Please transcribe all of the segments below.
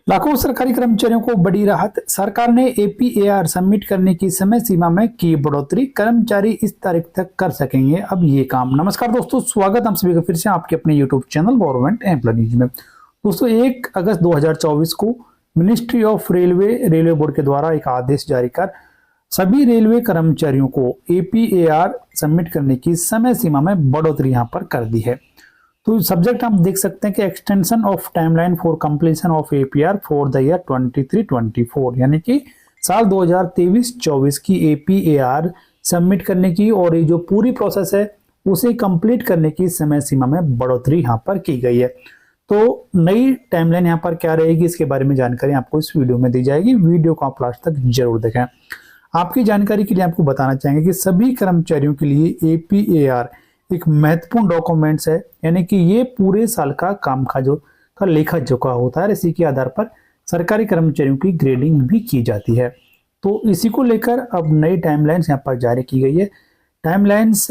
लाखों सरकारी कर्मचारियों को बड़ी राहत। सरकार ने एपीएआर सबमिट करने की समय सीमा में की बढ़ोतरी। कर्मचारी इस तारीख तक कर सकेंगे अब ये काम। नमस्कार दोस्तों, स्वागत हम सभी का फिर से आपके अपने YouTube channel government employee news में। दोस्तों 1 अगस्त 2024 को मिनिस्ट्री ऑफ रेलवे बोर्ड के द्वारा एक आदेश जारी कर सभी रेलवे कर्मचारियों को एपीएआर सबमिट करने की समय सीमा में बढ़ोतरी यहाँ पर कर दी है। तो सब्जेक्ट हम देख सकते हैं कि extension of timeline for completion of APR for the year 23-24, यानी कि साल 2023-24 की एपीएआर सबमिट करने की और ये जो पूरी प्रोसेस है उसे कंप्लीट करने की समय सीमा में बढ़ोतरी यहाँ पर की गई है। तो नई टाइमलाइन यहाँ पर क्या रहेगी, इसके बारे में जानकारी आपको इस वीडियो में दी जाएगी। वीडियो को आप लास्ट तक जरूर देखें। आपकी जानकारी के लिए आपको बताना चाहेंगे कि सभी कर्मचारियों के लिए एपीएआर एक महत्वपूर्ण डॉक्यूमेंट्स है, यानी कि ये पूरे साल का कामकाज का लेखा जोखा होता है। इसी के आधार पर सरकारी कर्मचारियों की ग्रेडिंग भी की जाती है। तो इसी को लेकर अब नई टाइमलाइंस यहाँ पर जारी की गई है। टाइमलाइंस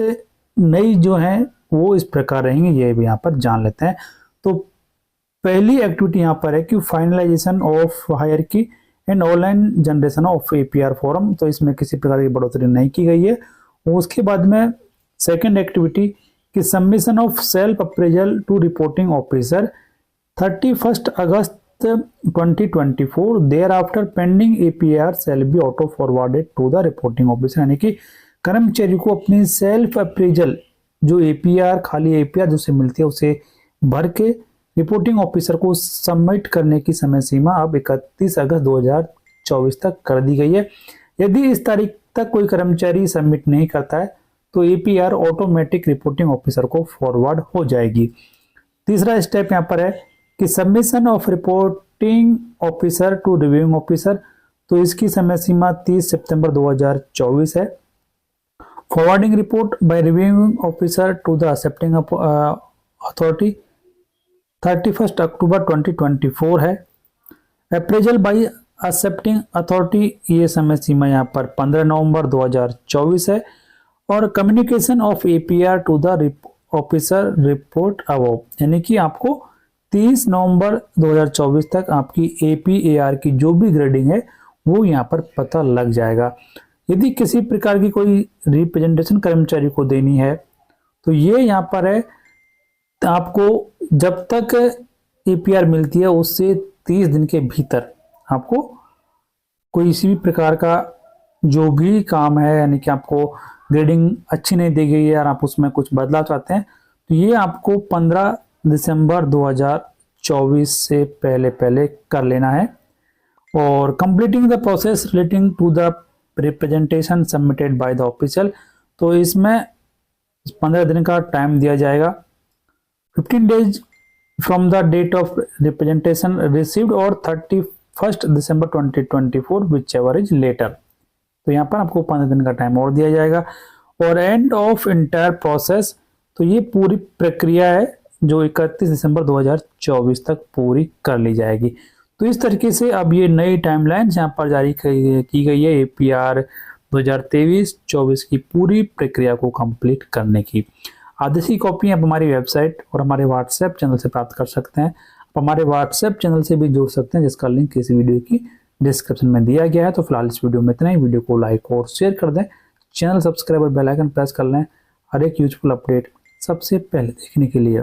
नई जो है वो इस प्रकार रहेंगे, ये भी यहाँ पर जान लेते हैं। तो पहली एक्टिविटी यहाँ पर है कि finalisation of hierarchy and online generation of APR form. तो इसमें किसी प्रकार की बढ़ोतरी नहीं की गई है। उसके बाद में सेकेंड एक्टिविटी की submission of self appraisal to reporting officer 31 अगस्त 2024 thereafter pending APR shall be auto forwarded to the reporting officer, यानी कि कर्मचारी को अपनी सेल्फ अप्रेजल जो एपीआर खाली एपीआर जो से मिलती है उसे भर के रिपोर्टिंग ऑफिसर को सबमिट करने की समय सीमा अब 31 अगस्त 2024 तक कर दी गई है। यदि इस तारीख तक कोई कर्मचारी सबमिट नहीं करता है तो एपीआर ऑटोमेटिक रिपोर्टिंग ऑफिसर को फॉरवर्ड हो जाएगी। तीसरा स्टेप यहाँ पर है कि submission of reporting officer to reviewing officer. तो इसकी समय सीमा 30 सितंबर 2024 है। Forwarding report by reviewing officer to the accepting authority 31 अक्टूबर 2024 है। अप्रेजल बाय एक्सेप्टिंग अथॉरिटी ये समय सीमा यहाँ पर 15 नवंबर 2024 है। और communication of APR to the officer report above, यानी कि आपको 30 नवंबर 2024 तक आपकी एपीएआर की जो भी ग्रेडिंग है वो यहाँ पर पता लग जाएगा। यदि किसी प्रकार की कोई रिप्रेजेंटेशन कर्मचारी को देनी है तो ये यहाँ पर है, आपको जब तक एपीआर मिलती है उससे 30 दिन के भीतर आपको कोई किसी भी प्रकार का जो भी काम है, यानी कि आपको ग्रेडिंग अच्छी नहीं दी गई है और आप उसमें कुछ बदलाव चाहते हैं तो ये आपको 15 दिसंबर 2024 से पहले कर लेना है। और completing the process relating to the representation submitted by the official, तो इसमें 15 दिन का टाइम दिया जाएगा। 15 days from the date of representation received और 31 दिसंबर 2024 विच एवर इज लेटर। तो यहाँ पर आपको 15 दिन का टाइम और दिया जाएगा। और एंड ऑफ इंटायर प्रोसेस, तो ये पूरी प्रक्रिया है जो 31 दिसंबर 2024 तक पूरी कर ली जाएगी। तो इस तरीके से अब ये नई टाइमलाइन यहाँ पर जारी की गई है एपीआर 2023-24 की पूरी प्रक्रिया को कंप्लीट करने की। आदेश की कॉपी आप हमारी वेबसाइट और हमारे व्हाट्सएप चैनल से प्राप्त कर सकते हैं। आप हमारे व्हाट्सएप चैनल से भी जुड़ सकते हैं, जिसका लिंक इस वीडियो की डिस्क्रिप्शन में दिया गया है। तो फिलहाल इस वीडियो में इतना ही। वीडियो को लाइक और शेयर कर दें, चैनल सब्सक्राइब और बेल आइकन प्रेस कर लें हर एक यूजफुल अपडेट सबसे पहले देखने के लिए।